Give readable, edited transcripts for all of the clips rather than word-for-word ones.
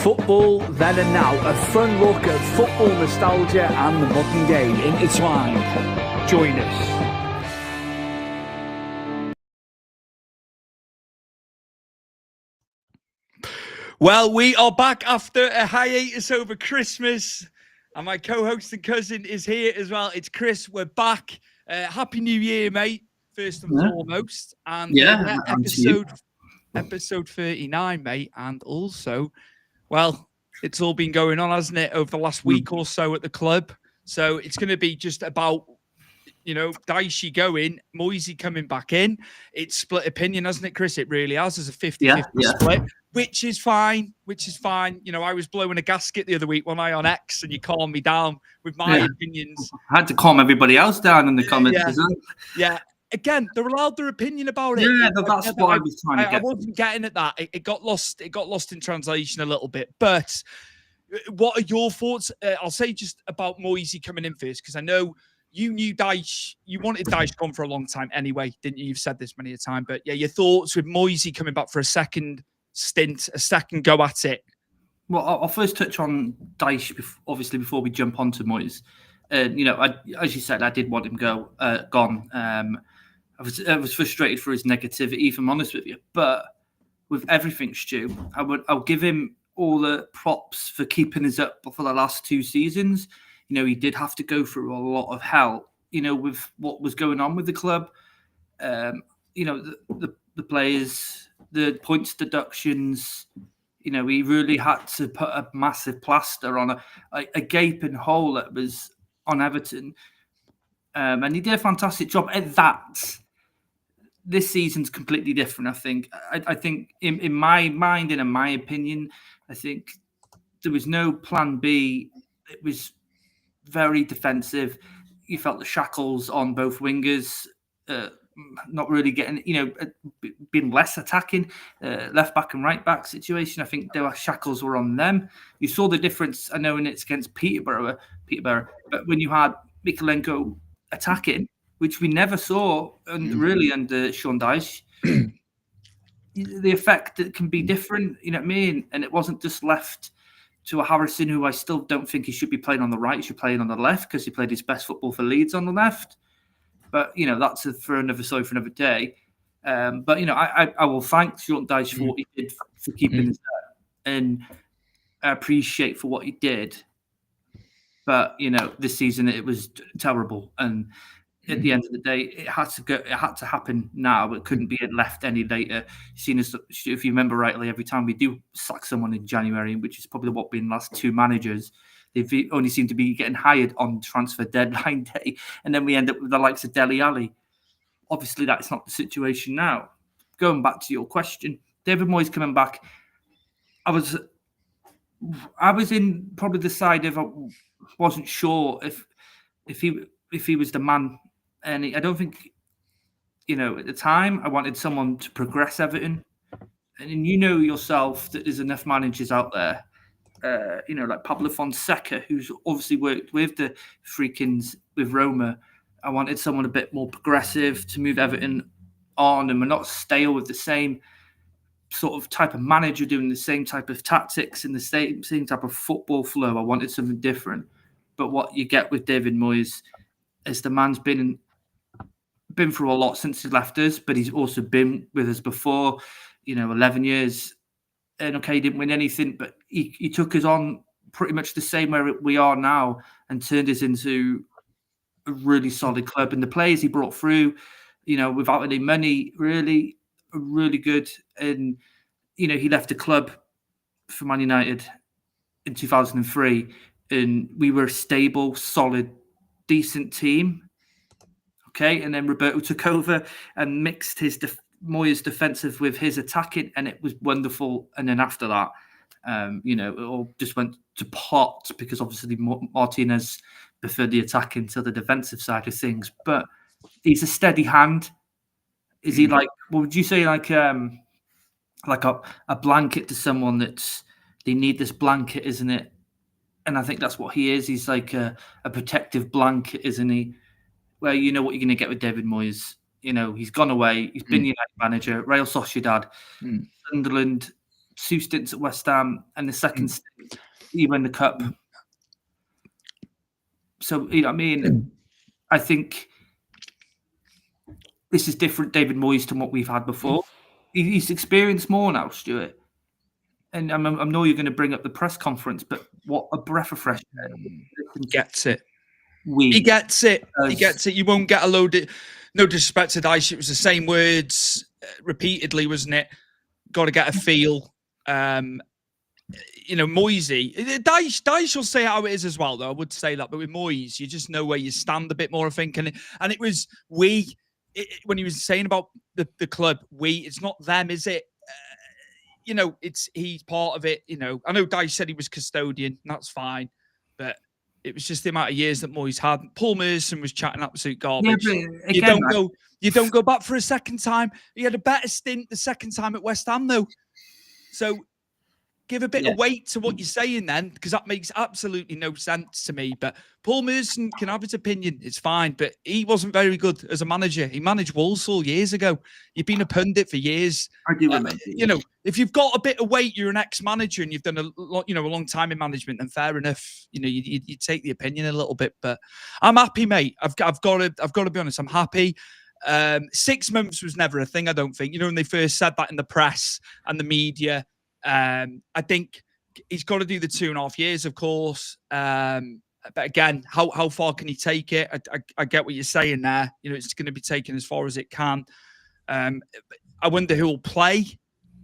Football then and now, a fun look at football nostalgia and the modern game intertwined. Join us. Well, we are back after a hiatus over Christmas, and my co-host and cousin is here as well. It's Chris. We're back. Happy New Year, mate, first and foremost. And episode 39, mate. And also, well, it's all been going on, hasn't it, over the last week or so at the club. So it's going to be just about, Dicey going, Moyes coming back in. It's split opinion, hasn't it, Chris? It really has. There's a 50-50 split. Which is fine. I was blowing a gasket the other week when I on X, and you calmed me down with my opinions. I had to calm everybody else down in the comments as well. Yeah. Again, they're allowed their opinion about it. Yeah, that's what I was trying to get. I wasn't getting at that. It got lost. It got lost in translation a little bit. But what are your thoughts? I'll say just about Moyes coming in first, because I know you knew Dyche. You wanted Dyche gone for a long time anyway, didn't you? You've said this many a time. But yeah, your thoughts with Moyes coming back for a second stint, a second go at it. Well, I'll first touch on Dyche, obviously, before we jump onto Moyes. As you said, I did want him gone. I was frustrated for his negativity, if I'm honest with you. But with everything, Stu, I'll give him all the props for keeping us up for the last 2 seasons. He did have to go through a lot of hell, with what was going on with the club. The players, the points deductions, he really had to put a massive plaster on a gaping hole that was on Everton. And he did a fantastic job at that. This season's completely different, I think. I think in my mind and in my opinion, I think there was no plan B. It was very defensive. You felt the shackles on both wingers, not really getting, being less attacking, left back and right back situation. I think shackles were on them. You saw the difference, I know, when it's against Peterborough, but when you had Mykolenko attacking, which we never saw really under Sean Dyche, the effect that can be different, you know what I mean? And it wasn't just left to a Harrison, who I still don't think he should be playing on the right. He should play on the left, because he played his best football for Leeds on the left. But, that's for another day. But, I will thank Sean Dyche for what he did for keeping us up, and I appreciate for what he did. But, this season it was terrible. And at the end of the day, it had to go. It had to happen now. It couldn't be left any later. Seen as, if you remember rightly, every time we do sack someone in January, which is probably what been the last 2 managers, they only seem to be getting hired on transfer deadline day, and then we end up with the likes of Dele Alli. Obviously, that's not the situation now. Going back to your question, David Moyes coming back, I was in probably the side of I wasn't sure if he was the man. And I don't think, at the time, I wanted someone to progress Everton. And yourself that there's enough managers out there, like Pablo Fonseca, who's obviously worked with the Freakins, with Roma. I wanted someone a bit more progressive to move Everton on, and we're not stale with the same sort of type of manager doing the same type of tactics and the same type of football flow. I wanted something different. But what you get with David Moyes is the man's been through a lot since he left us, but he's also been with us before, 11 years. And okay, he didn't win anything, but he took us on pretty much the same way we are now, and turned us into a really solid club. And the players he brought through, without any money, really good. And, he left the club for Man United in 2003, and we were a stable, solid, decent team. Okay, and then Roberto took over and mixed his Moyes' defensive with his attacking, and it was wonderful. And then after that, it all just went to pot, because obviously Martinez preferred the attacking to the defensive side of things. But he's a steady hand. Is he like? What would you say? Like a blanket to someone they need this blanket, isn't it? And I think that's what he is. He's like a protective blanket, isn't he? Where you know what you're going to get with David Moyes. He's gone away. He's been United manager, Real Sociedad, Sunderland, 2 stints at West Ham, and the second stint, he won the cup. So, you know what I mean? I think this is different David Moyes to what we've had before. He's experienced more now, Stuart. And I know you're going to bring up the press conference, but what a breath of fresh air. He gets it. He gets it. He gets it. You won't get a load of... No disrespect to Dyche, it was the same words repeatedly, wasn't it? Got to get a feel. You know, Moyesy. Dyche will say how it is as well, though. I would say that. But with Moyes, you just know where you stand a bit more, I think. And it was when he was saying about the club, it's not them, is it? You know, he's part of it. You know, I know Dyche said he was custodian, and that's fine. But it was just the amount of years that Moyes had. Paul Merson was chatting absolute garbage. Yeah, but again, you don't go back for a second time. He had a better stint the second time at West Ham, though. So give a bit of weight to what you're saying then, because that makes absolutely no sense to me. But Paul Merson can have his opinion. It's fine. But he wasn't very good as a manager. He managed Walsall years ago. You've been a pundit for years. I do remember. You know, if you've got a bit of weight, you're an ex-manager and you've done a long time in management, then fair enough. You know, you take the opinion a little bit. But I'm happy, mate. I've got to be honest. I'm happy. 6 months was never a thing, I don't think. You know, when they first said that in the press and the media, I think he's got to do the 2.5 years, of course. But again, how far can he take it? I get what you're saying there. You know, it's going to be taken as far as it can. I wonder who will play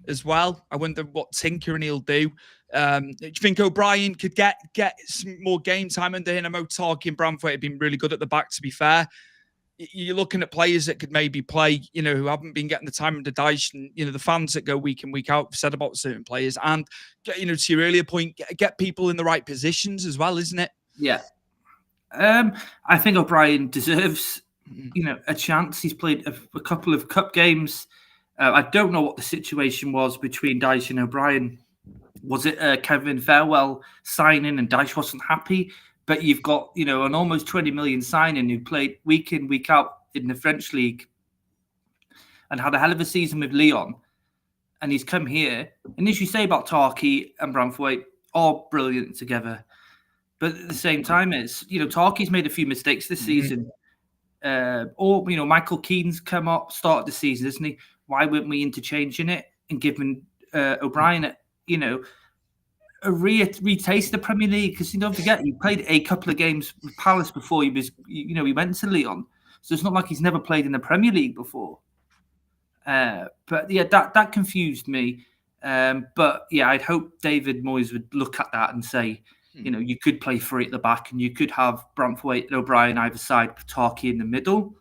as well. I wonder what tinkering he'll do. Do you think O'Brien could get some more game time under him? I know Tarky and Branthwaite have been really good at the back, to be fair. You're looking at players that could maybe play, you know, who haven't been getting the time under Dyche, and, you know, the fans that go week in, week out have said about certain players. And, you know, to your earlier point, get people in the right positions as well, isn't it? Yeah. I think O'Brien deserves, you know, a chance. He's played a couple of cup games. I don't know what the situation was between Dyche and O'Brien. Was it Kevin Farewell signing and Dyche wasn't happy? But you've got, you know, an almost 20 million signing who played week in, week out in the French league and had a hell of a season with Lyon. And he's come here. And as you say about Tarky and Branthwaite, all brilliant together. But at the same time, it's, you know, Tarky's made a few mistakes this season. Or, you know, Michael Keane's come up, started the season, isn't he? Why weren't we interchanging it and giving O'Brien, you know, a retaste the Premier League? Because, you don't forget, he played a couple of games with Palace before he was, you know, he went to Lyon. So it's not like he's never played in the Premier League before. But yeah, that confused me. But yeah, I'd hope David Moyes would look at that and say, you know, you could play 3 at the back and you could have Branthwaite and O'Brien either side, Tarky in the middle.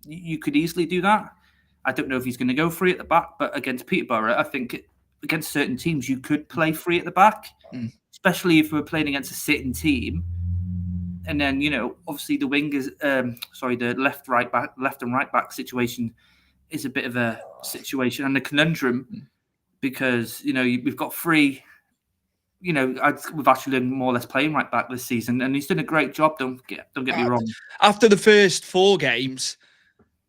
You could easily do that. I don't know if he's going to go 3 at the back, but against Peterborough, I think against certain teams, you could play 3 at the back, especially if we're playing against a sitting team. And then, you know, obviously the wingers, the left and right back situation is a bit of a situation and a conundrum because, you know, we've got 3, you know, we've actually been more or less playing right back this season, and he's done a great job. Don't get me wrong. After the first 4 games,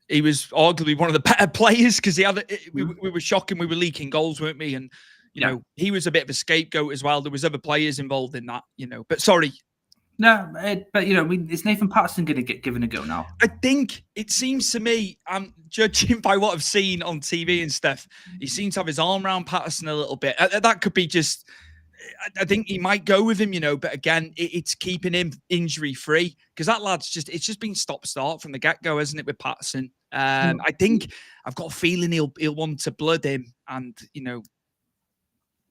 he was arguably one of the better players because he had. We were shocking. We were leaking goals, weren't we? And you know, he was a bit of a scapegoat as well. There was other players involved in that, you know. But sorry. No, but you know, is Nathan Patterson going to get given a go now? I think it seems to me, I'm judging by what I've seen on TV and stuff, he seems to have his arm around Patterson a little bit. That could be just. I think he might go with him, you know, but again, it's keeping him injury free because that lad's it's just been stop start from the get go, isn't it, with Patterson? I think I've got a feeling he'll want to blood him and, you know.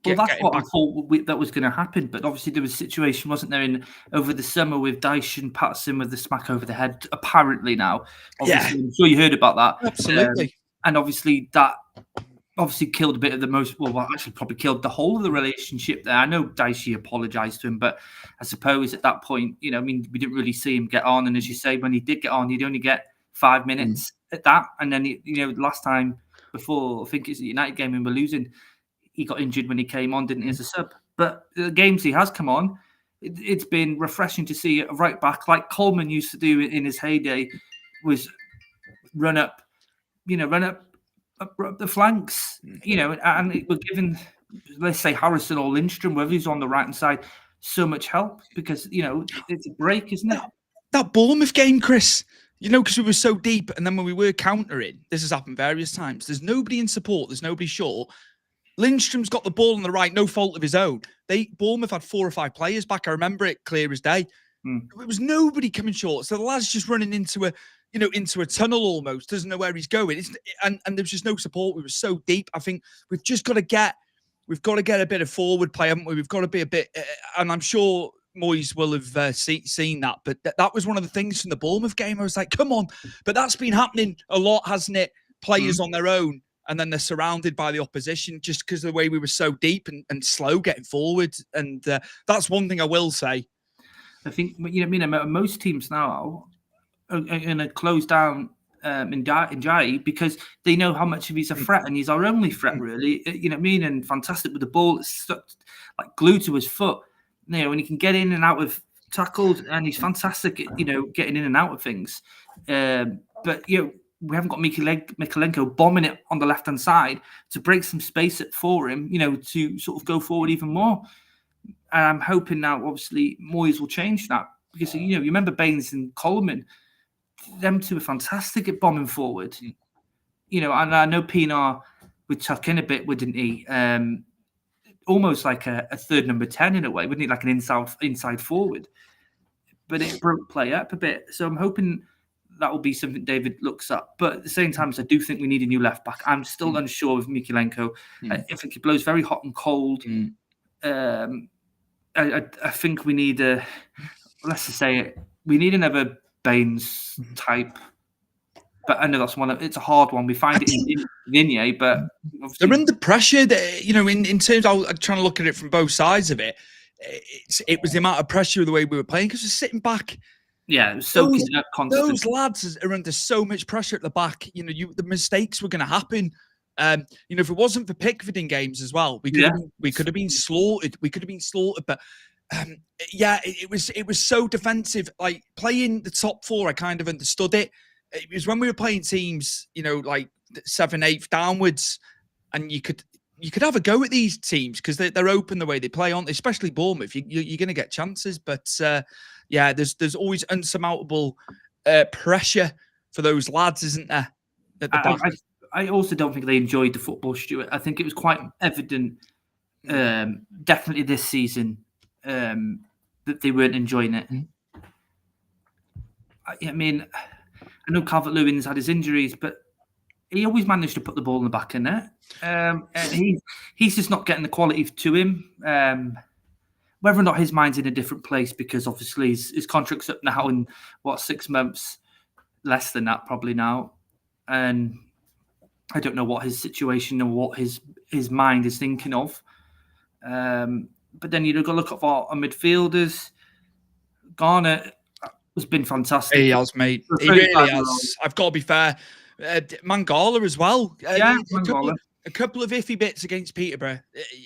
Well, that's what I thought that was going to happen, but obviously there was a situation, wasn't there, over the summer with Dyche and Patterson with the smack over the head. Apparently now, obviously, I'm sure you heard about that. Absolutely, and obviously that. Obviously killed a bit of the most, well, actually probably killed the whole of the relationship there. I know Dyche apologised to him, but I suppose at that point, you know, I mean, we didn't really see him get on. And as you say, when he did get on, he'd only get 5 minutes at that. And then, you know, last time before, I think it's the United game and we're losing, he got injured when he came on, didn't he, as a sub? But the games he has come on, it's been refreshing to see a right back like Coleman used to do in his heyday, was run up the flanks, you know, and we're giving let's say Harrison or Lindstrom, whether he's on the right hand side, so much help because it's a break, isn't it? That Bournemouth game, Chris. Because we were so deep, and then when we were countering, this has happened various times. There's nobody in support. There's nobody short. Lindstrom's got the ball on the right, no fault of his own. Bournemouth had 4 or 5 players back. I remember it clear as day. It was nobody coming short. So the lad's just running into a tunnel almost. Doesn't know where he's going. And there was just no support. We were so deep. I think we've got to get a bit of forward play, haven't we? We've got to be a bit, and I'm sure Moyes will have seen that, but that was one of the things from the Bournemouth game. I was like, come on. But that's been happening a lot, hasn't it? Players on their own, and then they're surrounded by the opposition just because of the way we were so deep and slow getting forward. And that's one thing I will say. I think, most teams now are going to close down Ndiaye because they know how much of he's a threat, and he's our only threat, really. And fantastic with the ball. It's stuck like glued to his foot. And he can get in and out of tackles, and he's fantastic at, getting in and out of things. But, we haven't got Mykolenko bombing it on the left-hand side to break some space for him, to sort of go forward even more. And I'm hoping now, obviously, Moyes will change that because, you remember Baines and Coleman, them two are fantastic at bombing forward. And I know Pienaar would tuck in a bit, wouldn't he? Almost like a third number 10 in a way, wouldn't he? Like an inside forward. But it broke play up a bit. So I'm hoping that will be something David looks up. But at the same time, I do think we need a new left back. I'm still unsure of Mykolenko. I think he blows very hot and cold. I think we need let's just say it, we need another Baines type. But I know it's a hard one. We find it in Vignay, but they're under pressure. In terms of I'm trying to look at it from both sides of it, it was the amount of pressure of the way we were playing because we're sitting back. Yeah, it was soaking up constantly. Those lads are under so much pressure at the back. The mistakes were going to happen. If it wasn't for Pickford in games as well, we could have been slaughtered. We could have been slaughtered, but it was so defensive. Like playing the top 4, I kind of understood it. It was when we were playing teams, like 7th, 8th downwards, and you could have a go at these teams because they're open the way they play, aren't they? Especially Bournemouth, you're going to get chances. But there's always unsurmountable pressure for those lads, isn't there? At the back. I also don't think they enjoyed the football, Stuart. I think it was quite evident, definitely this season, that they weren't enjoying it. I know Calvert-Lewin's had his injuries, but he always managed to put the ball in the back of net. And he's just not getting the quality to him. Whether or not his mind's in a different place, because obviously his contract's up now in, 6 months? Less than that probably now. And I don't know what his situation or what his mind is thinking of. But then you've got to look at our midfielders. Garner has been fantastic. He has, mate. He really has. I've got to be fair. Mangala as well. Mangala. A couple of iffy bits against Peterborough.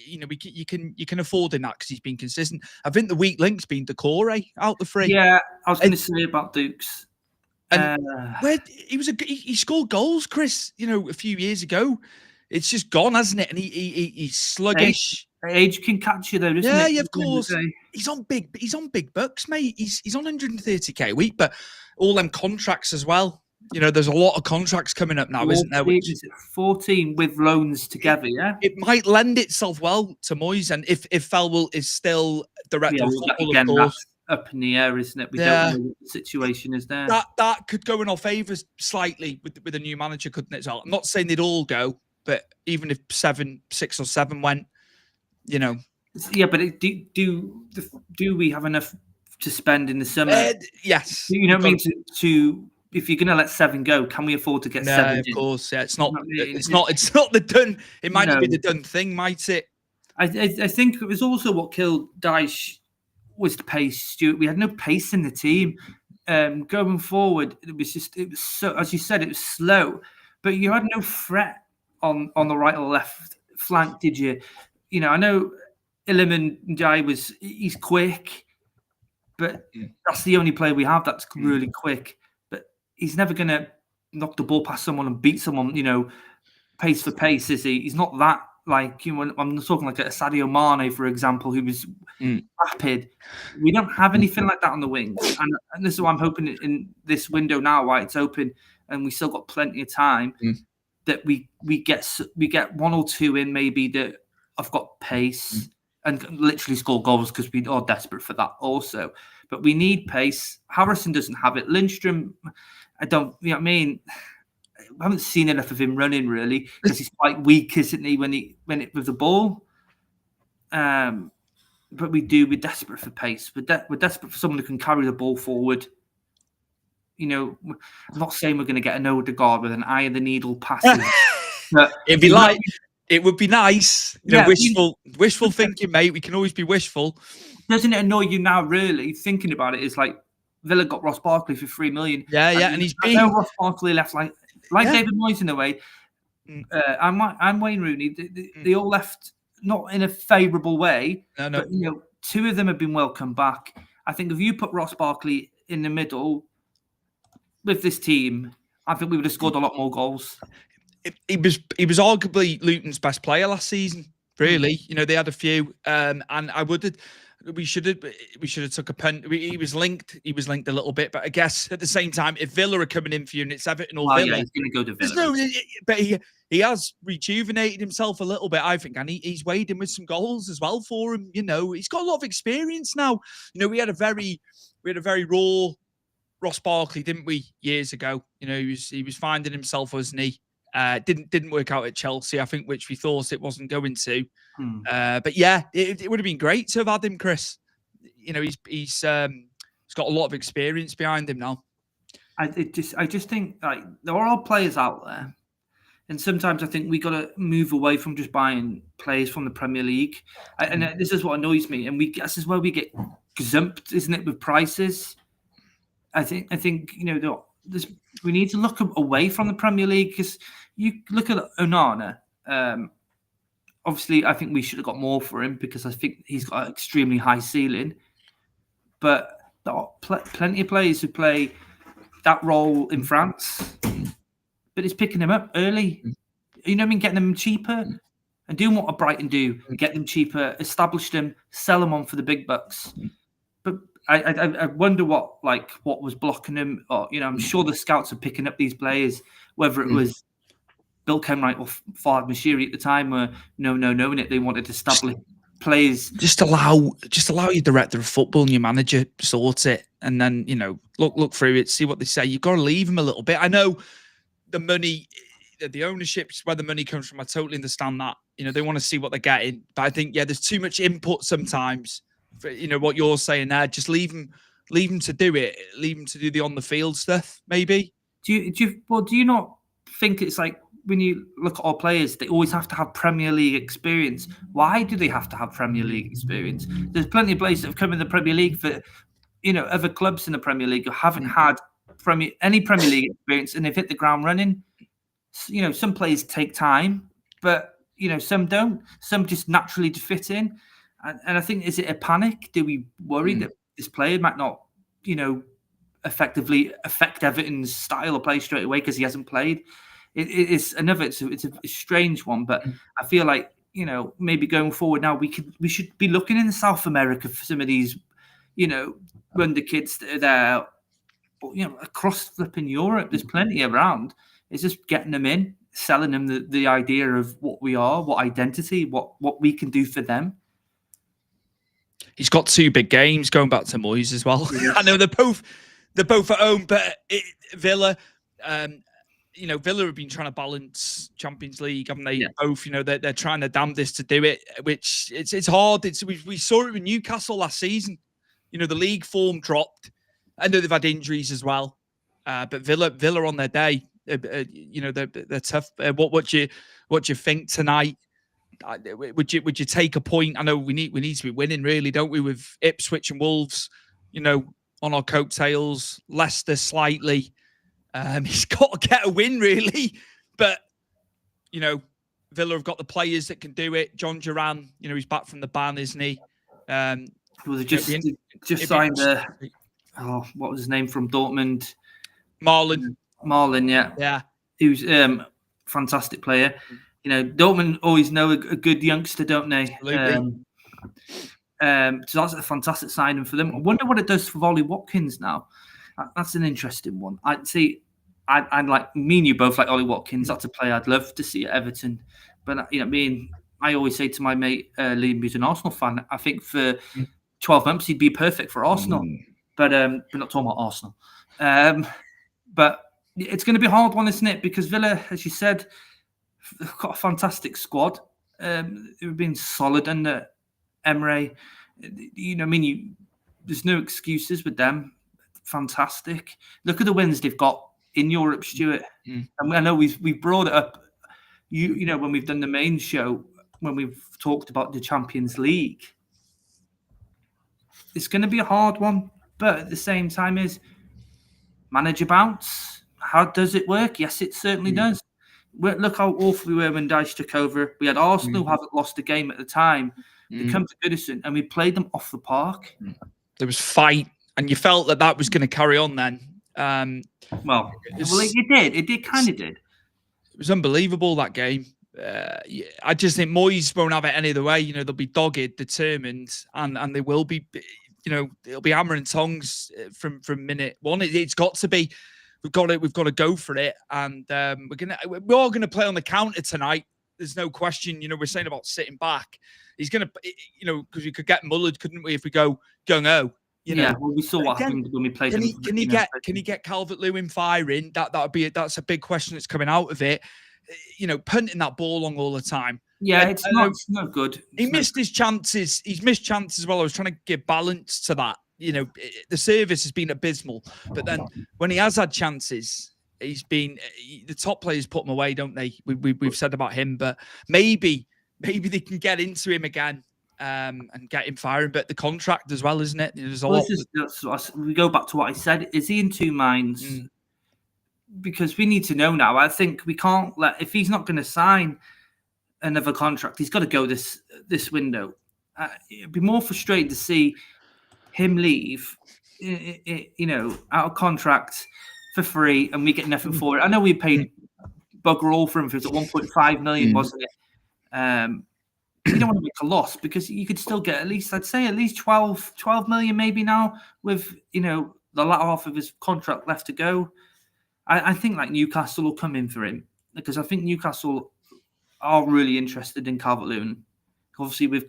You can afford in that because he's been consistent. I think the weak link's been Decore out the free. Yeah, I was going to say about Dukes. And he scored goals, Chris. A few years ago. It's just gone, hasn't it? And he's sluggish. Age can catch you though, doesn't it? Yeah, of course. He's on big bucks, mate. He's on 130k a week, but all them contracts as well. There's a lot of contracts coming up now, 14, isn't there? Is it 14 with loans together, yeah? It might lend itself well to Moyes, and if Felwell is still director of football, again, of course. That's up in the air, isn't it? We don't know what the situation is there. That could go in our favour slightly with a new manager, couldn't it? So I'm not saying they'd all go, but even if 6 or 7 went, Yeah, but do we have enough to spend in the summer? Yes. You know what I mean? To if you're going to let 7 go, can we afford to get 7? Of course. Yeah, it's not the done. It might not be the done thing, might it? I think it was also what killed Dyche was the pace, Stuart. We had no pace in the team. Going forward, it was so, as you said, it was slow, but you had no threat on the right or left flank, did you? I know Iliman Ndiaye he's quick, but that's the only player we have that's really quick. But he's never going to knock the ball past someone and beat someone, pace for pace, is he? He's not like I'm talking like a Sadio Mane, for example, who was rapid. We don't have anything like that on the wings, and this is what I'm hoping in this window now, why it's open, and we still got plenty of time. That we get one or two in maybe that have got pace and literally score goals because we are desperate for that also. But we need pace. Harrison doesn't have it. Lindstrom, I don't. You know what I mean? I haven't seen enough of him running really because he's quite weak, isn't he? When with the ball. But we're desperate for pace. We're desperate for someone who can carry the ball forward. You know, I'm not saying we're going to get an Odegaard with an eye of the needle passing. But it would be nice. You know, wishful thinking, mate. We can always be wishful. Doesn't it annoy you now, really, thinking about it? It's like Villa got Ross Barkley for $3 million. Yeah, and he's been... Ross Barkley left like David Moyes in a way. And Wayne Rooney, they all left not in a favourable way. No. But, you know, two of them have been welcomed back. I think if you put Ross Barkley in the middle with this team, I think we would have scored a lot more goals. He was arguably Luton's best player last season. Really, you know, they had a few, and we should have took a pen. He was linked a little bit, but I guess at the same time, if Villa are coming in for you and it's Everton or Villa, he's going to go to Villa. But he has rejuvenated himself a little bit, I think, and he's weighed in with some goals as well for him. You know, he's got a lot of experience now. You know, we had a very raw Ross Barkley, didn't we, years ago? You know, he was finding himself, wasn't he? Didn't work out at Chelsea, I think, which we thought it wasn't going to. But yeah, it would have been great to have had him, Chris. You know, he's got a lot of experience behind him now. I just think like there are players out there, and sometimes I think we got to move away from just buying players from the Premier League. And this is what annoys me. And this is where we get gazumped, isn't it, with prices? I think you know we need to look away from the Premier League because you look at Onana. Obviously, I think we should have got more for him because I think he's got an extremely high ceiling. But there are plenty of players who play that role in France, but it's picking them up early. You know what I mean? Getting them cheaper and doing what a Brighton do, get them cheaper, establish them, sell them on for the big bucks. But I wonder what was blocking them. Or, you know, I'm sure the scouts are picking up these players, whether it was Bill Kenwright or Fard Mashiri at the time were knowing it. They wanted to establish players. Just allow your director of football and your manager sort it, and then, you know, look through it, see what they say. You've got to leave them a little bit. I know the money, the ownership's where the money comes from. I totally understand that. You know, they want to see what they're getting, but I think there's too much input sometimes. For, you know, what you're saying there, just leave them to do it. Leave them to do the on the field stuff. Maybe. Do you not think it's like, when you look at our players, they always have to have Premier League experience? Why do they have to have Premier League experience? There's plenty of players that have come in the Premier League for, you know, other clubs in the Premier League who haven't had any Premier League experience, and they've hit the ground running. You know, some players take time, but, you know, some don't. Some just naturally fit in. And I think, is it a panic? Do we worry that this player might not, you know, effectively affect Everton's style of play straight away because he hasn't played? It's a strange one, but I feel like, you know, maybe going forward now we should be looking in South America for some of these, you know, wonder kids that are there, you know, across flipping Europe. There's plenty around. It's just getting them in, selling them the idea of what we are, what identity, what we can do for them. He's got 2 big games going back to Moyes as well. Yeah. I know they're both at home, but Villa. You know, Villa have been trying to balance Champions League, haven't they? Yeah. Both, you know, they're trying their damnedest to do it, which it's hard. We saw it with Newcastle last season. You know, the league form dropped. I know they've had injuries as well, but Villa on their day, you know, they're tough. What do you think tonight? Would you take a point? I know we need to be winning, really, don't we? With Ipswich and Wolves, you know, on our coattails. Leicester slightly. He's got to get a win, really. But, you know, Villa have got the players that can do it. John Duran, you know, he's back from the ban, isn't he? Just signed what was his name from Dortmund? Marlon, yeah. He was fantastic player. Dortmund always know a good youngster, don't they? Absolutely. So that's a fantastic signing for them. I wonder what it does for Ollie Watkins now. That's an interesting one. I'd like, me and you both like Ollie Watkins. That's a player I'd love to see at Everton. But I always say to my mate Liam, who's an Arsenal fan, I think for 12 months he'd be perfect for Arsenal. But we're not talking about Arsenal. But it's going to be a hard one, isn't it? Because Villa, as you said, they've got a fantastic squad. They've been solid under Emre. There's no excuses with them. Fantastic. Look at the wins they've got in Europe, Stuart. And I know we've brought it up. When we've done the main show, when we've talked about the Champions League, it's going to be a hard one. But at the same time, is manager bounce? How does it work? Yes, it certainly does. Look how awful we were when Dyche took over. We had Arsenal who haven't lost a game at the time. They come to Goodison and we played them off the park. There was fight, and you felt that was going to carry on then. It did. It kind of did. It was unbelievable, that game. I just think Moyes won't have it any other way. They'll be dogged, determined, and they will be. It'll be hammer and tongs from minute one. It's got to be. We've got to go for it, and we're all gonna play on the counter tonight. There's no question. We're saying about sitting back. He's gonna, because we could get mullered, couldn't we, if we go gung-oh? We saw what happened when we played. Can he get Calvert-Lewin firing? That's a big question that's coming out of it. Punting that ball long all the time. Yeah, it's not good. He missed his chances. He's missed chances as well. I was trying to give balance to that. The service has been abysmal, but then when he has had chances, he's been the top players put him away, don't they? We've said about him, but maybe they can get into him again and get him firing. But the contract as well, isn't it? There's a lot. We go back to what I said. Is he in two minds? Because we need to know now. I think we can't if he's not going to sign another contract, he's got to go this window. It'd be more frustrating to see him leave, out of contract for free, and we get nothing for it. I know we paid bugger all for him. It was at 1.5 million, wasn't it? You don't want to make a loss because you could still get at least 12 million maybe now with the latter half of his contract left to go. I think Newcastle will come in for him because I think Newcastle are really interested in Calvert-Lewin. Obviously, with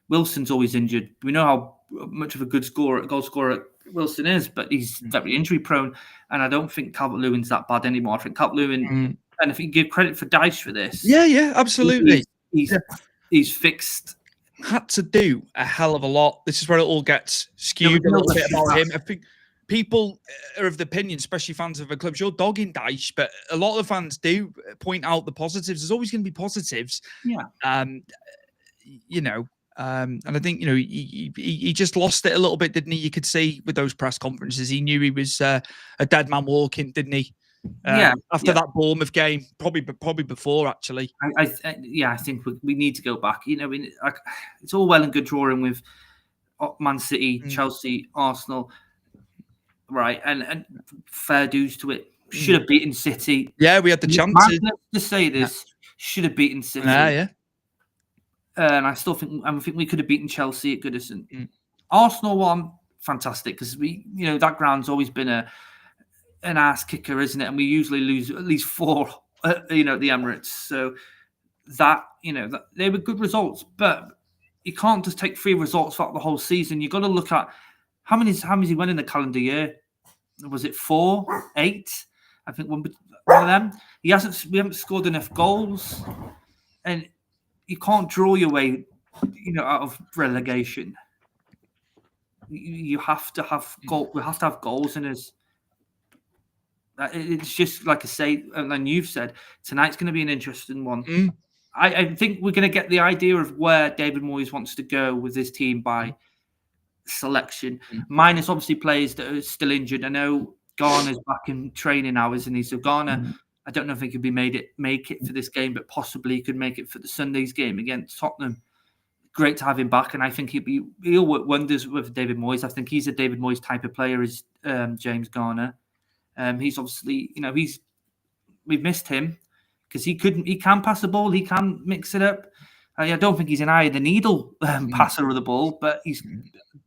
Wilson's always injured. We know how much of a good goal scorer Wilson is, but he's very injury prone. And I don't think Calvert-Lewin's that bad anymore. I think Calvert-Lewin, and if you give credit for Dyche for this, yeah, absolutely, he's fixed. Had to do a hell of a lot. This is where it all gets skewed a little bit about him. I think people are of the opinion, especially fans of the clubs, you're dogging Dyche, but a lot of the fans do point out the positives. There's always going to be positives. Yeah. And I think, he just lost it a little bit, didn't he? You could see with those press conferences, he knew he was a dead man walking, didn't he? After that Bournemouth game, probably before, actually. I think we need to go back. It's all well and good drawing with Man City, Chelsea, Arsenal, right? And fair dues to it. Should have beaten City. Yeah, we had the chances. To say this, should have beaten City. Yeah. And I think we could have beaten Chelsea at Goodison. Arsenal won, fantastic, because that ground's always been an ass kicker, isn't it? And we usually lose at least 4, at the Emirates. So that they were good results, but you can't just take 3 results throughout the whole season. You've got to look at how many he won in the calendar year. Was it 4, 8? I think one of them. We haven't scored enough goals, and you can't draw your way, out of relegation. You have to have goal. We have to have goals in us. It's just like I say, and then you've said tonight's going to be an interesting one. I think we're going to get the idea of where David Moyes wants to go with his team by selection. Minus obviously players that are still injured. I know Garner's back in training now, isn't he? So Garner. I don't know if he could make it for this game, but possibly he could make it for the Sunday's game against Tottenham. Great to have him back, and I think he'll work wonders with David Moyes. I think he's a David Moyes type of player, as James Garner. He's obviously, we've missed him because he can pass the ball, he can mix it up. I don't think he's an eye of the needle passer of the ball, but he's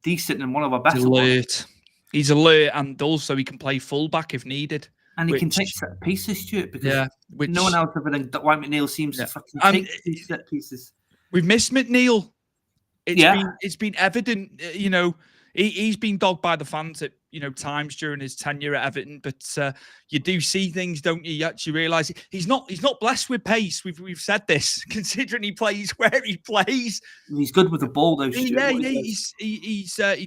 decent and one of our better ones. He's alert, and also he can play fullback if needed. And he can take set pieces, Stuart, because no one else other than Dwight McNeil seems to fucking take these set pieces. We've missed McNeil. It's been evident, he's been dogged by the fans at times during his tenure at Everton, but you do see things, don't you? You actually realise he's not blessed with pace. We've said this, considering he plays where he plays. He's good with the ball, though. He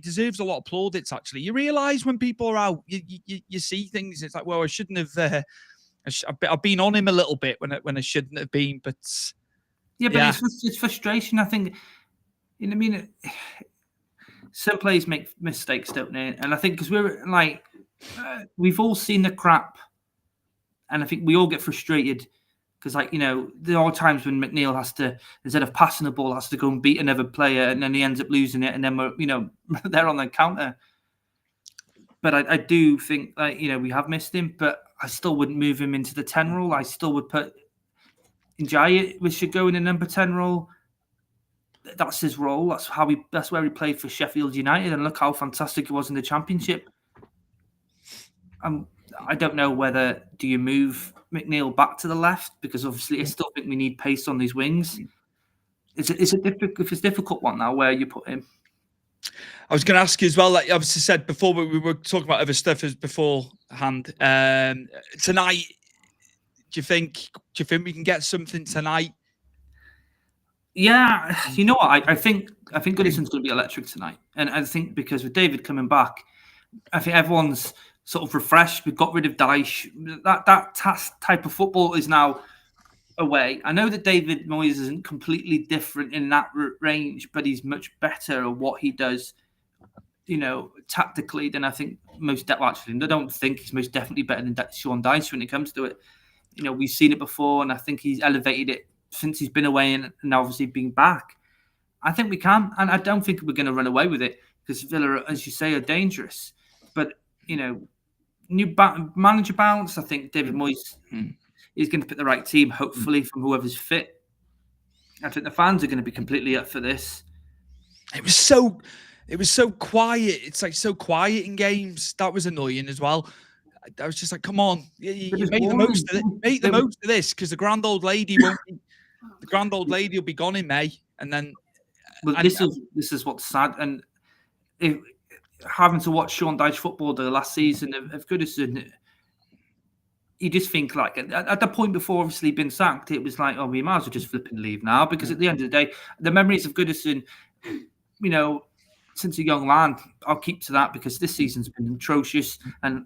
deserves a lot of plaudits. Actually, you realise when people are out, you see things. It's like, well, I shouldn't have. I've been on him a little bit when I shouldn't have been, but it's frustration. I think. You know what I mean? Some players make mistakes, don't they? And I think because we're like, we've all seen the crap, and I think we all get frustrated because, there are times when McNeil has to, instead of passing the ball, has to go and beat another player, and then he ends up losing it, and then we're, they're on the counter. But I do think, we have missed him, but I still wouldn't move him into the 10 role. I still would put Njaya, we should go in the number 10 role. That's his role. That's where he played for Sheffield United, and look how fantastic he was in the Championship. I don't know whether do you move McNeil back to the left, because obviously I still think we need pace on these wings. It's a difficult one now where you put him. I was going to ask you as well. Like you obviously said before, we were talking about other stuff as beforehand. Tonight, do you think we can get something tonight? Yeah, you know what? I think Goodison's going to be electric tonight, and I think because with David coming back, I think everyone's sort of refreshed. We've got rid of Dyche. That type of football is now away. I know that David Moyes isn't completely different in that range, but he's much better at what he does, tactically than I think most. Actually, I don't think he's most definitely better than Sean Dyche when it comes to it. We've seen it before, and I think he's elevated it since he's been away and obviously being back. I think we can, and I don't think we're going to run away with it because Villa, as you say, are dangerous. But, new manager bounce, I think David Moyes is going to pick the right team, hopefully, from whoever's fit. I think the fans are going to be completely up for this. It was so quiet. It's like so quiet in games. That was annoying as well. I was just like, come on, you make the most of it. Make the most of this, because the grand old lady won't be. The grand old lady will be gone in May, and then. Well, this is what's sad, and having to watch Sean Dyche football the last season of Goodison, you just think like at the point before obviously being sacked, it was like, oh, we might as well just flip and leave now, because at the end of the day, the memories of Goodison, since a young lad, I'll keep to that, because this season's been atrocious and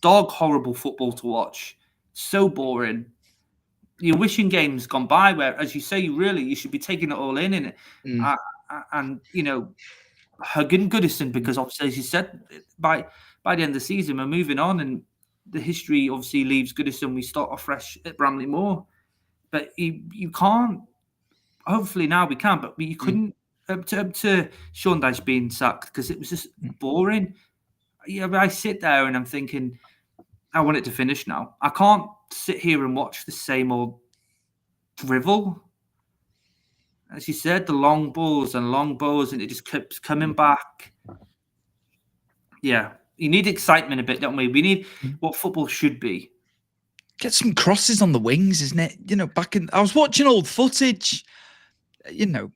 horrible football to watch. So boring. You're wishing games gone by where, as you say, you should be taking it all in it. And hugging Goodison, because obviously, as you said, by the end of the season, we're moving on, and the history obviously leaves Goodison. We start off fresh at Bramley Moor, but you can't. Hopefully now we can, but you couldn't up to Sean Dyche being sacked, because it was just boring. I sit there and I'm thinking, I want it to finish now. I can't sit here and watch the same old drivel. As you said, the long balls, and it just keeps coming back. Yeah, you need excitement a bit, don't we? We need what football should be. Get some crosses on the wings, isn't it? I was watching old footage.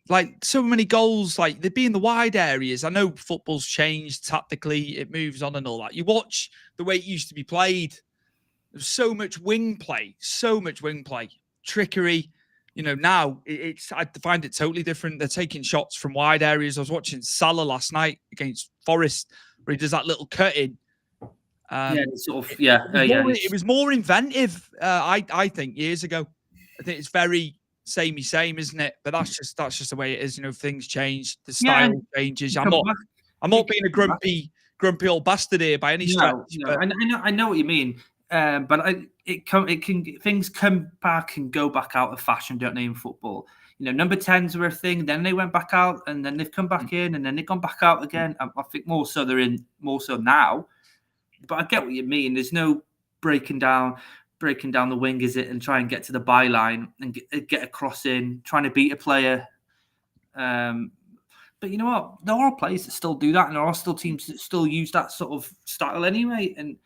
Like so many goals, like they'd be in the wide areas. I know football's changed tactically, it moves on and all that. You watch the way it used to be played. There's so much wing play, trickery. Now I find it totally different. They're taking shots from wide areas. I was watching Salah last night against Forest, where he does that little cut in. It was more inventive, I think, years ago. I think it's very same, isn't it? But that's just the way it is. Things change, the style changes. I'm not being a grumpy old bastard here by any stretch. No. I know what you mean. But things come back and go back out of fashion, don't they, in football? Number 10s were a thing, then they went back out, and then they've come back in, and then they've gone back out again. I think more so they're in more so now. But I get what you mean. There's no breaking down breaking down the wing, is it, and try and get to the byline and get a cross in, trying to beat a player. But you know what? There are players that still do that, and there are still teams that still use that sort of style anyway, and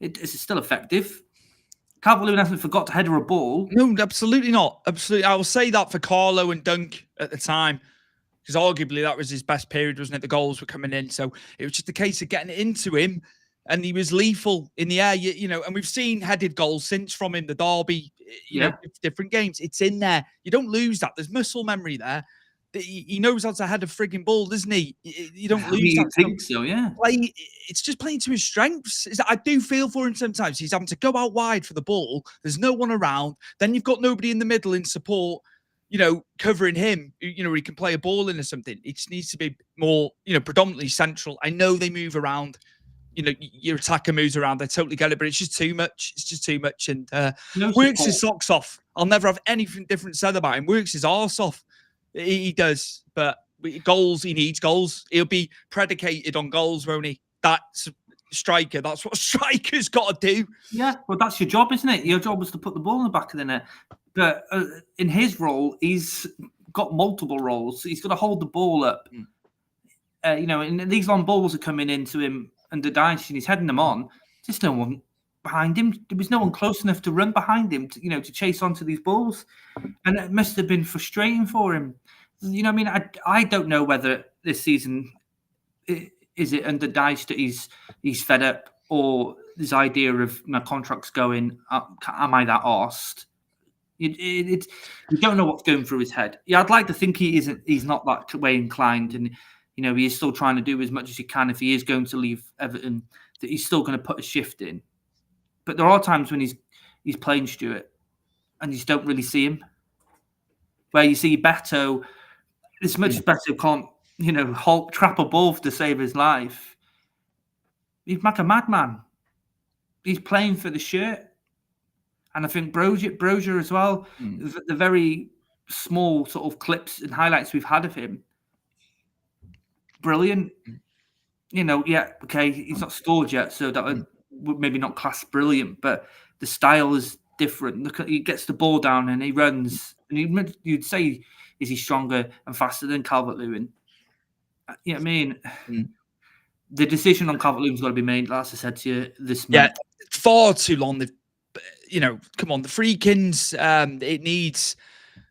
it's still effective. Calvert-Lewin hasn't forgot to header a ball. No, absolutely not. Absolutely. I will say that for Carlo and Dunk at the time, because arguably that was his best period, wasn't it? The goals were coming in. So it was just a case of getting it into him, and he was lethal in the air, you know, and we've seen headed goals since from him, the Derby, you know, different games. It's in there. You don't lose that. There's muscle memory there. He knows how to head a frigging ball, doesn't he? You don't lose that. I think so, yeah. It's just playing to his strengths. I do feel for him sometimes. He's having to go out wide for the ball. There's no one around. Then you've got nobody in the middle in support, you know, covering him, you know, he can play a ball in or something. It just needs to be more, you know, predominantly central. I know they move around. You know, your attacker moves around. I totally get it, but it's just too much. It's just too much. And works his socks off. I'll never have anything different said about him. Works his arse off. He does, but goals, he needs goals. He'll be predicated on goals, won't he? That's striker. That's what a striker's got to do. Yeah, well, that's your job, isn't it? Your job is to put the ball in the back of the net. But in his role, he's got multiple roles. He's got to hold the ball up. You know, and these long balls are coming into him under Dyche, and he's heading them on. There's no one behind him. There was no one close enough to run behind him, to, you know, to chase onto these balls. And it must have been frustrating for him. You know, I mean, I don't know whether this season is it under Dyche that he's fed up, or this idea of my contract's going. Am I that arsed? You don't know what's going through his head. Yeah, I'd like to think he's not that way inclined, and you know, he is still trying to do as much as he can. If he is going to leave Everton, that he's still going to put a shift in. But there are times when he's playing Stuart, and you just don't really see him. Where you see Beto, as much as Beto can't, you know, trap a ball to save his life, he's like a madman. He's playing for the shirt. And I think Brozier as well, the very small sort of clips and highlights we've had of him, brilliant. You know, yeah, okay, he's not scored yet, so that would maybe not class brilliant, but the style is different. Look, he gets the ball down and he runs. And you'd say, is he stronger and faster than Calvert-Lewin? You know what I mean? The decision on Calvert-Lewin's got to be made, as I said to you, this month. Yeah, far too long. You know, come on, the Freakins, it needs...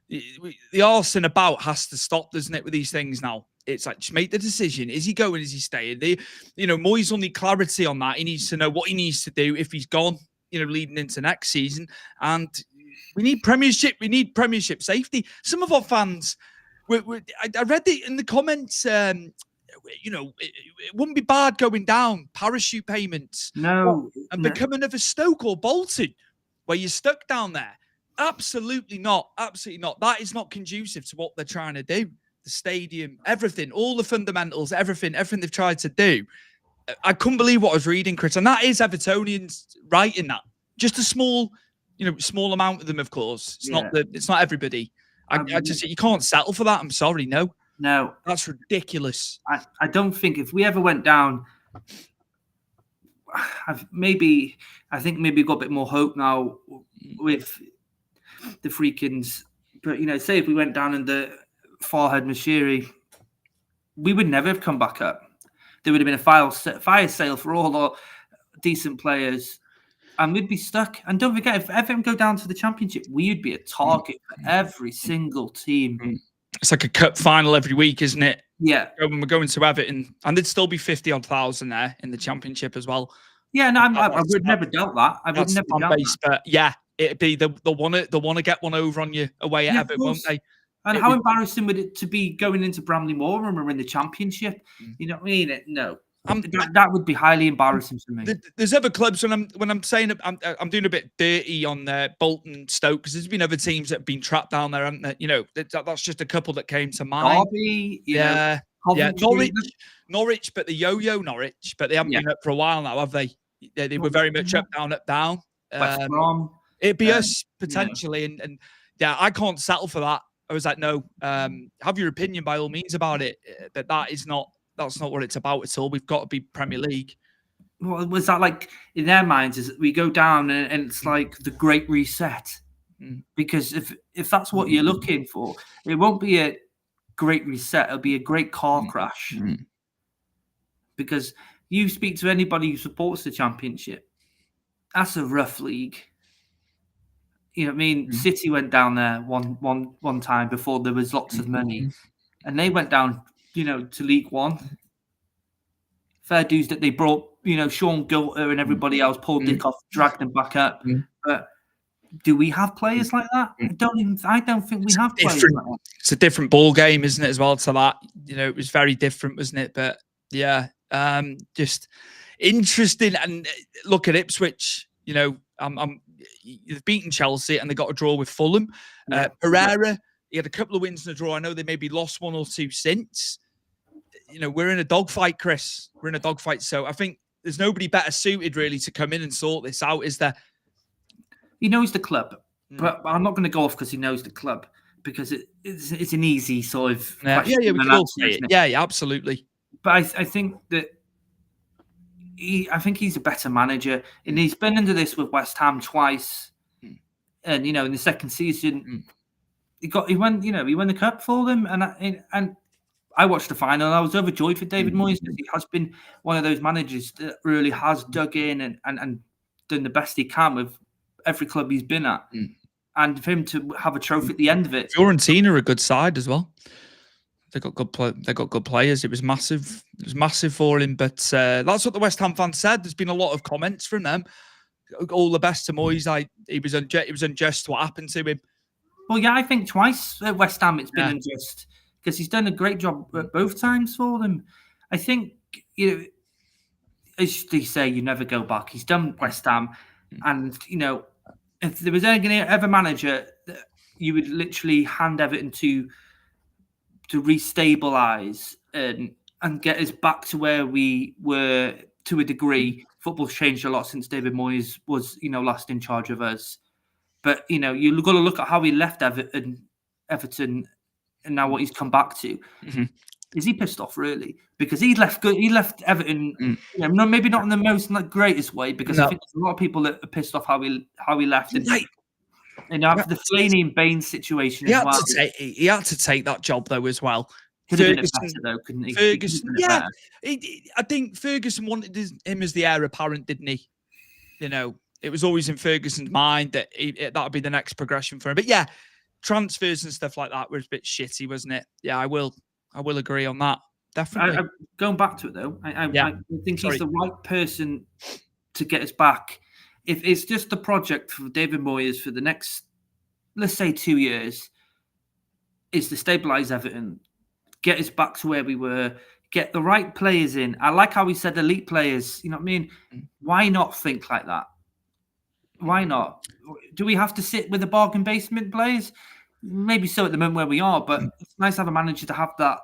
The arse and about has to stop, doesn't it, with these things now? It's like, just make the decision. Is he going? Is he staying? You know, Moyes will need clarity on that. He needs to know what he needs to do if he's gone, you know, leading into next season. And we need Premiership. We need Premiership safety. Some of our fans, I read it in the comments, you know, it wouldn't be bad going down, parachute payments. No. And become another Stoke or Bolton, where you're stuck down there. Absolutely not. Absolutely not. That is not conducive to what they're trying to do. The stadium, everything, all the fundamentals, everything they've tried to do. I couldn't believe what I was reading, Chris. And that is Evertonians writing that. Just a small amount of them, of course. It's not everybody. I just, you can't settle for that. I'm sorry. No. That's ridiculous. I don't think if we ever went down, I think maybe got a bit more hope now with the Freakins. But, you know, say if we went down in the Farhad Mashiri, we would never have come back up. There would have been a fire sale for all our decent players, and we'd be stuck. And don't forget, if Everton go down to the Championship, we would be a target for every single team. It's like a cup final every week, isn't it? Yeah. When we're going to Everton, and there'd still be 50,000 there in the Championship as well. Yeah, no, I would never doubt that. I would never doubt that. But yeah, it'd be they'll want to get one over on you away at Everton, won't they? And how embarrassing would it to be going into Bramley Moor and we're in the Championship? You know what I mean? No, that would be highly embarrassing for me. There's other clubs when I'm saying I'm doing a bit dirty on Bolton, Stoke, because there's been other teams that have been trapped down there, haven't there? You know, that's just a couple that came to mind. Derby, yeah, Norwich, but the yo-yo Norwich, but they haven't been up for a while now, have they? They were very much up, down. West Brom. It'd be us potentially, and yeah, I can't settle for that. I was like, no, have your opinion by all means about it, but that's not what it's about at all. We've got to be Premier League. What was that like in their minds? Is we go down and it's like the Great Reset? Because if that's what you're looking for, it won't be a great reset. It'll be a great car crash. Because you speak to anybody who supports the Championship, that's a rough league. You know what I mean? City went down there one time before there was lots of money, and they went down, to League One. Fair dues that they brought, Sean Gilter and everybody else, Paul Dickoff, dragged them back up. But do we have players like that? I don't think we have players like that. It's a different ball game, isn't it, as well, to that? It was very different, wasn't it? But yeah, just interesting. And look at Ipswich, they've beaten Chelsea and they got a draw with Fulham. Pereira, he had a couple of wins in a draw. I know they maybe lost one or two since. We're in a dogfight, Chris. We're in a dogfight. So I think there's nobody better suited really to come in and sort this out, is there? He knows the club, but I'm not going to go off because he knows the club, because it's an easy sort of question. Yeah, we can all say it. Yeah, absolutely. But I think that he's a better manager, and he's been under this with West Ham twice, and in the second season he won the cup for them, and I watched the final and I was overjoyed for David Moyes, because he has been one of those managers that really has dug in and done the best he can with every club he's been at, and for him to have a trophy at the end of it. Fiorentina are a good side as well. They got good players. It was massive. It was massive for him. But that's what the West Ham fans said. There's been a lot of comments from them. All the best to Moyes. He was unjust what happened to him. Well, yeah, I think twice at West Ham it's been unjust, because he's done a great job at both times for them. I think, as they say, you never go back. He's done West Ham, and if there was ever manager that you would literally hand Everton to restabilize and get us back to where we were to a degree. Football's changed a lot since David Moyes was, last in charge of us. But you've got to look at how he left Everton, and now what he's come back to. Is he pissed off, really? Because he left Everton, maybe not in the most greatest way, because I think there's a lot of people that are pissed off how he left. And after the Flaney and Baines situation, he had to take that job though as well. Could have been better though, couldn't he? Ferguson, I think Ferguson wanted him as the heir apparent, didn't he? It was always in Ferguson's mind that that would be the next progression for him. But yeah, transfers and stuff like that was a bit shitty, wasn't it? Yeah, I will agree on that. Definitely. Going back to it though, I think he's the right person to get us back. If it's just a project for David Moyes for the next, let's say, 2 years, is to stabilise Everton, get us back to where we were, get the right players in. I like how he said elite players. You know what I mean? Why not think like that? Why not? Do we have to sit with the bargain basement players? Maybe so at the moment where we are, but it's nice to have a manager to have that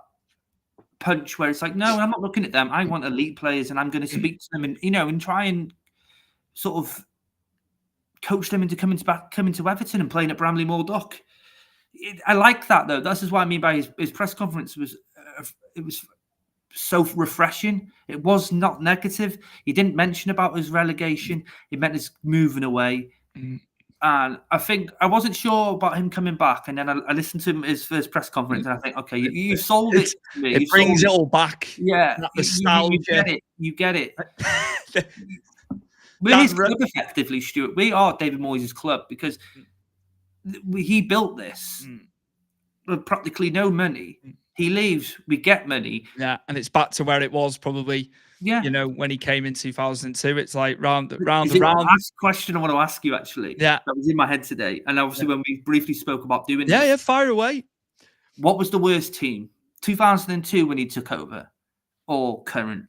punch where it's like, no, I'm not looking at them. I want elite players, and I'm going to speak to them and try and sort of coach them into coming to Everton and playing at Bramley Moor Dock. I like that though. This is what I mean by his press conference was so refreshing. It was not negative. He didn't mention about his relegation. He meant his moving away. And I think I wasn't sure about him coming back. And then I listened to his first press conference, and I think, okay, you sold it to me. It brings it all back. Yeah, you get it. We're his club, effectively, Stuart. We are David Moyes' club, because he built this with practically no money. He leaves, we get money. Yeah, and it's back to where it was probably. Yeah, when he came in 2002, it's like round. Last question I want to ask you, actually. Yeah, that was in my head today, and obviously when we briefly spoke about doing this. Yeah, fire away. What was the worst team? 2002 when he took over, or current?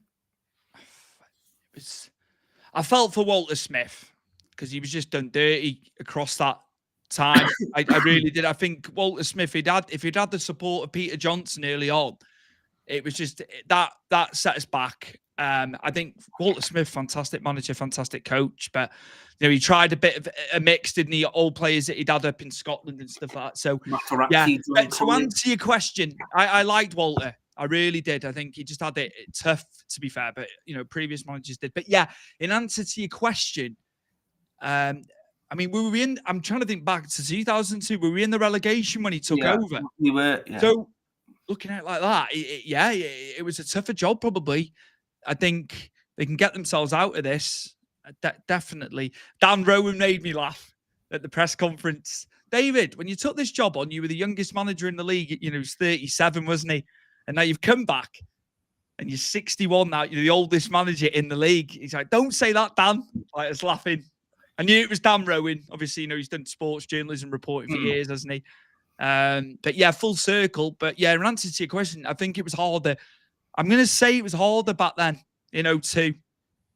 I felt for Walter Smith, because he was just done dirty across that time. I really did. I think Walter Smith, if he'd had the support of Peter Johnson early on, it was just that set us back. I think Walter Smith, fantastic manager, fantastic coach, but he tried a bit of a mix, didn't he? Old players that he'd had up in Scotland and stuff like that. So, to answer your question, I liked Walter. I really did. I think he just had it tough, to be fair, but previous managers did. But yeah, in answer to your question, I mean, we were in. I'm trying to think back to 2002. Were we in the relegation when he took over? We were. Yeah. So looking at it like that, it was a tougher job. Probably, I think they can get themselves out of this. Definitely. Dan Rowan made me laugh at the press conference. David, when you took this job on, you were the youngest manager in the league. He was 37, wasn't he? And now you've come back and you're 61 now. You're the oldest manager in the league. He's like, don't say that, Dan. I was laughing. I knew it was Dan Rowan. Obviously, he's done sports journalism reporting for years, hasn't he? But yeah, full circle. But yeah, in answer to your question, I think it was harder. I'm going to say it was harder back then in 2002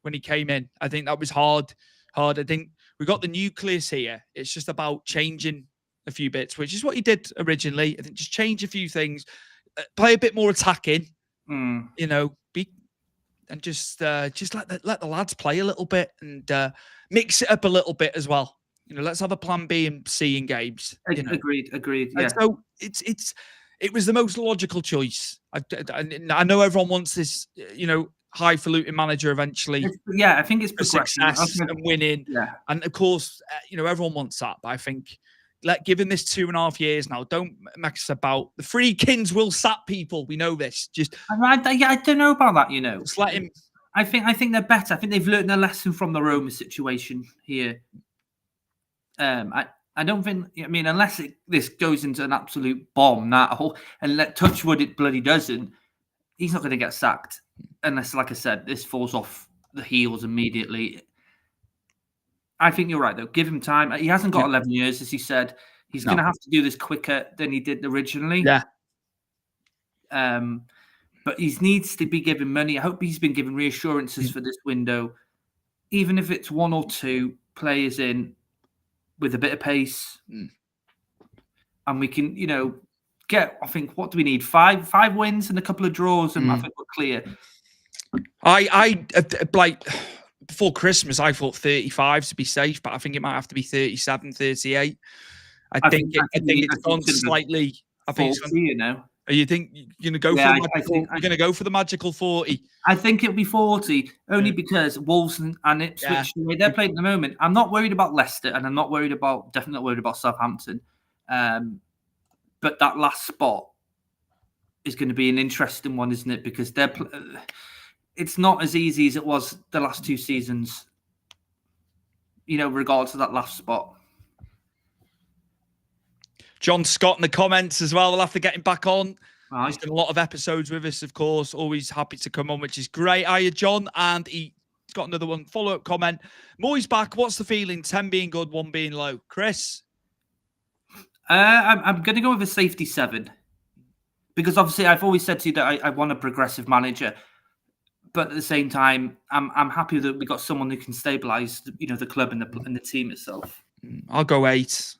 when he came in. I think that was hard. I think we got the nucleus here. It's just about changing a few bits, which is what he did originally. I think just change a few things, play a bit more attacking, and just let the lads play a little bit and mix it up a little bit as well. Let's have a plan B and C in games. Agreed. Yeah. And so it was the most logical choice. I know everyone wants this, highfalutin manager eventually. I think it's for success and winning. Yeah. And of course, everyone wants that. But I think, given this 2.5 years now, don't mess about. The Friedkins will sap people. We know this. I don't know about that. Just let him. I think they're better. I think they've learned their lesson from the Roma situation here. I don't think. I mean, unless this goes into an absolute bomb, and touch wood, it bloody doesn't. He's not going to get sacked unless, like I said, this falls off the heels immediately. I think you're right, though. Give him time. He hasn't got 11 years, as he said. He's going to have to do this quicker than he did originally. Yeah. But he needs to be given money. I hope he's been given reassurances for this window, even if it's 1 or 2 players in with a bit of pace, and we can, get. I think, what do we need? 5 wins and a couple of draws, and I think we're clear. I before Christmas, I thought 35 to be safe, but I think it might have to be 37, 38. I think it's gone slightly. I think 40, You think you're going to go for the magical 40? I think it'll be 40, only because Wolves and Ipswich, the way they're playing at the moment. I'm not worried about Leicester, and I'm definitely not worried about Southampton. But that last spot is going to be an interesting one, isn't it? Because it's not as easy as it was the last 2 seasons, regardless of that last spot. John Scott in the comments as well. We'll have to get him back on. Right. He's done a lot of episodes with us, of course. Always happy to come on, which is great. Hiya, John. And he's got another one. Follow-up comment. Moyes back. What's the feeling? 10 being good, 1 being low. Chris? I'm going to go with a safety 7. Because obviously I've always said to you that I want a progressive manager. But at the same time, I'm happy that we got someone who can stabilise, the club and the team itself. I'll go 8.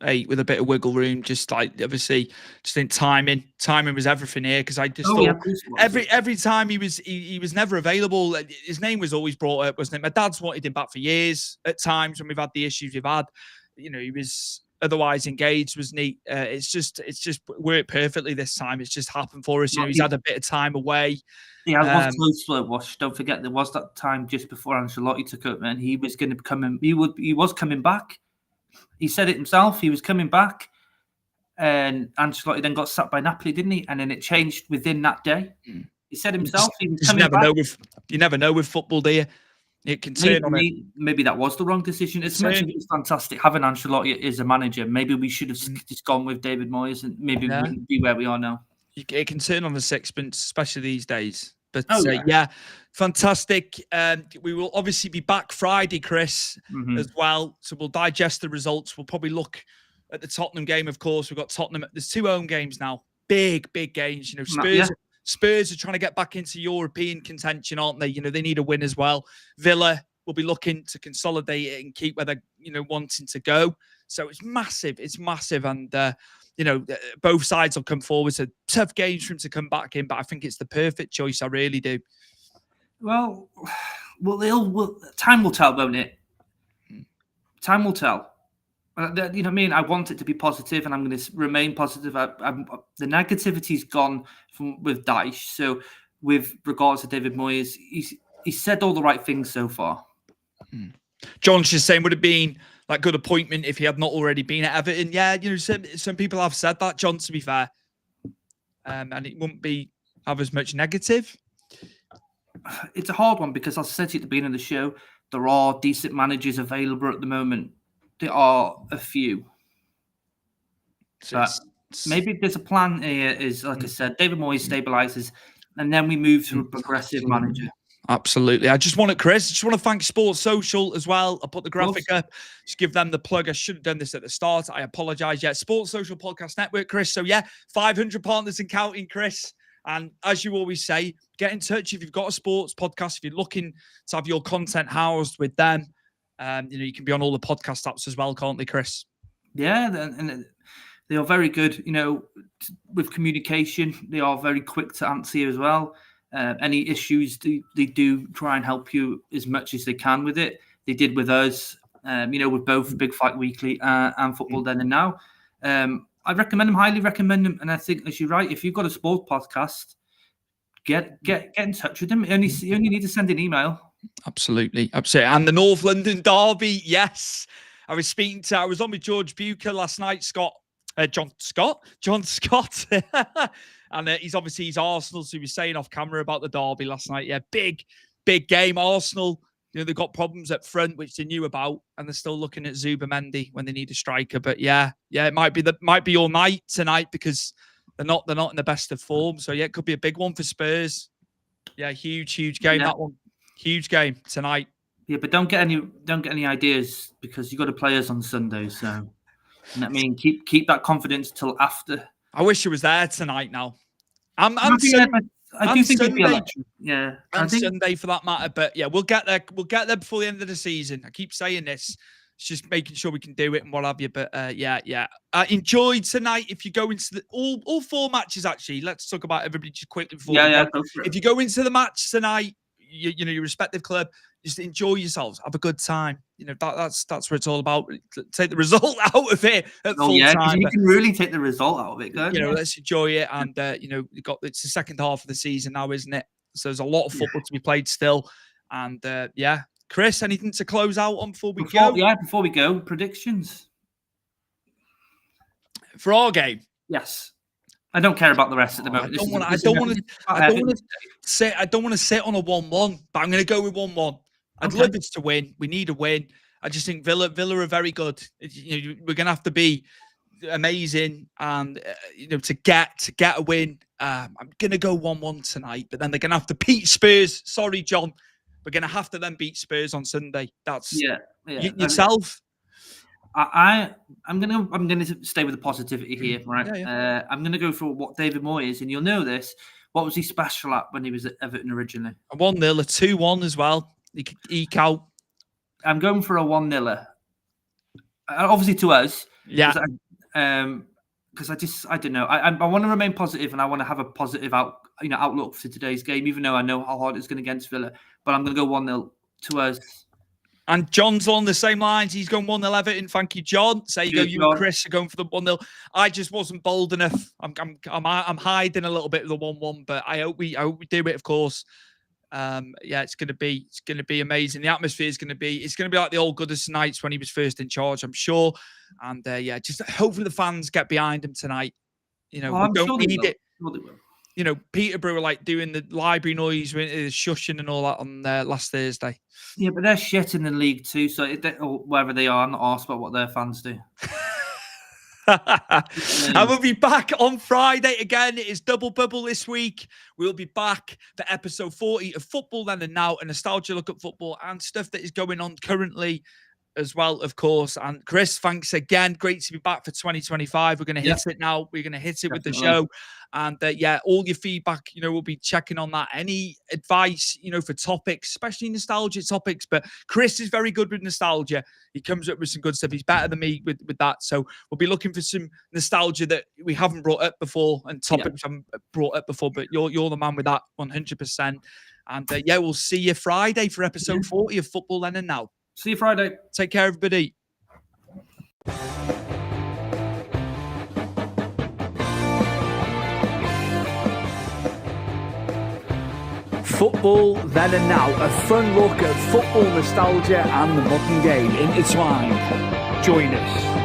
8 with a bit of wiggle room, just obviously just in timing. Timing was everything here, because I just thought every time he was never available. His name was always brought up, wasn't it? My dad's wanted him back for years at times when we've had the issues we've had. He was otherwise engaged, wasn't he? It's just worked perfectly this time. It's just happened for us. He's had a bit of time away. Yeah, it was close to it, Wash. Don't forget, there was that time just before Ancelotti took over, and he was going to come in. He was coming back. He said it himself. He was coming back, and Ancelotti then got sacked by Napoli, didn't he? And then it changed within that day. He said himself he was coming back. You never know with football, do you? It can turn on it. Maybe that was the wrong decision. As much as it was fantastic having Ancelotti as a manager, maybe we should have just gone with David Moyes, and maybe we wouldn't be where we are now. It can turn on the sixpence, especially these days. But fantastic. We will obviously be back Friday, Chris, as well. So we'll digest the results. We'll probably look at the Tottenham game, of course. We've got Tottenham. There's 2 home games now. Big games. Spurs are trying to get back into European contention, aren't they? They need a win as well. Villa will be looking to consolidate it and keep where they're, wanting to go. So it's massive. And both sides will come forward. So tough games for him to come back in, but I think it's the perfect choice. I really do. Well, time will tell, won't it? Time will tell. You know what I mean? I want it to be positive, and I'm going to remain positive. The negativity's gone with Dyche. So, with regards to David Moyes, he's said all the right things so far. John's just saying, would have been like good appointment if he had not already been at Everton. Yeah, some people have said that, John, to be fair. And it wouldn't have as much negative. It's a hard one because, as I said to you at the beginning of the show, there are decent managers available at the moment. There are a few. So maybe there's a plan here, is like I said, David Moyes stabilises, and then we move to a progressive manager. Absolutely. I just want to thank Sports Social as well. I'll put the graphic up. Just give them the plug. I should have done this at the start. I apologize. Yeah, Sports Social Podcast Network, Chris. So yeah, 500 partners and counting, Chris. And as you always say, get in touch if you've got a sports podcast, if you're looking to have your content housed with them. You can be on all the podcast apps as well, can't they, Chris? Yeah, and they are very good, with communication. They are very quick to answer you as well. Any issues, they do try and help you as much as they can with it. They did with us, with both Big Fight Weekly and Football Then and Now. I highly recommend them. And I think, as you're right, if you've got a sports podcast, get in touch with them. You only need to send an email. Absolutely. And the North London Derby, yes. I was on with George Bucher last night, John Scott. And he's Arsenal, so he was saying off camera about the derby last night. Yeah, big game. Arsenal, they've got problems up front, which they knew about, and they're still looking at Zubimendi when they need a striker. But yeah, it might be your night tonight because they're not in the best of form. So yeah, it could be a big one for Spurs. Yeah, huge game, that one. Huge game tonight. Yeah, but don't get any ideas because you got to play us on Sunday. So I mean, keep that confidence till after. I wish it was there tonight. Now, I do think it'd be electric. Yeah, and Sunday for that matter. But yeah, we'll get there. We'll get there before the end of the season. I keep saying this. It's just making sure we can do it and what have you. But yeah. Enjoy tonight. If you go into all four matches, actually, let's talk about everybody just quickly before. If you go into the match tonight, your respective club, just enjoy yourselves, have a good time. That's what it's all about. Take the result out of it at full time. You can really take the result out of it. Let's enjoy it. And it's the second half of the season now, isn't it? So there's a lot of football to be played still. And Chris, anything to close out on before we go? Yeah, before we go, predictions for our game. Yes. I don't care about the rest at the moment. I don't want to sit on a 1-1, but I'm going to go with 1-1. I'd love us to win. We need a win. I just think Villa are very good. We're going to have to be amazing, and to get a win. I'm going to go 1-1 tonight, but then they're going to have to beat Spurs. Sorry, John. We're going to have to then beat Spurs on Sunday. That's yourself. I'm gonna stay with the positivity here, right? Yeah. I'm gonna go for what David Moyes, and you'll know this. What was he special at when he was at Everton originally? A 1-0, a 2-1 as well. He could eke out. I'm going for a 1-0. Obviously to us. Yeah. Because I don't know. I want to remain positive, and I want to have a positive outlook for today's game, even though I know how hard it's going against Villa. But I'm going to go 1-0 to us. And John's on the same lines. He's going 1-0 Everton. Thank you, John. So you and Chris are going for the 1-0. I just wasn't bold enough. I'm hiding a little bit of the 1-1, but I hope we do it, of course. It's gonna be amazing. The atmosphere is gonna be like the old Goodison nights when he was first in charge, I'm sure. And just hopefully the fans get behind him tonight. We don't need it. Peterborough were like doing the library noise, shushing and all that on last Thursday. Yeah, but they're shit in the League too, so or wherever they are, I'm not asked about what their fans do. I will be back on Friday again. It is double bubble this week. We'll be back for episode 40 of Football Then and Now, a nostalgia look at football and stuff that is going on currently as well, of course. And Chris, thanks again. Great to be back for 2025. We're going to hit it now. We're going to hit it with the show. And all your feedback, we'll be checking on that. Any advice, for topics, especially nostalgia topics. But Chris is very good with nostalgia. He comes up with some good stuff. He's better than me with that. So we'll be looking for some nostalgia that we haven't brought up before and topics we haven't brought up before. But you're the man with that 100%. And we'll see you Friday for episode 40 of Football Then and Now. See you Friday. Take care, everybody. Football then and now, a fun look at football nostalgia and the modern game intertwined. Join us.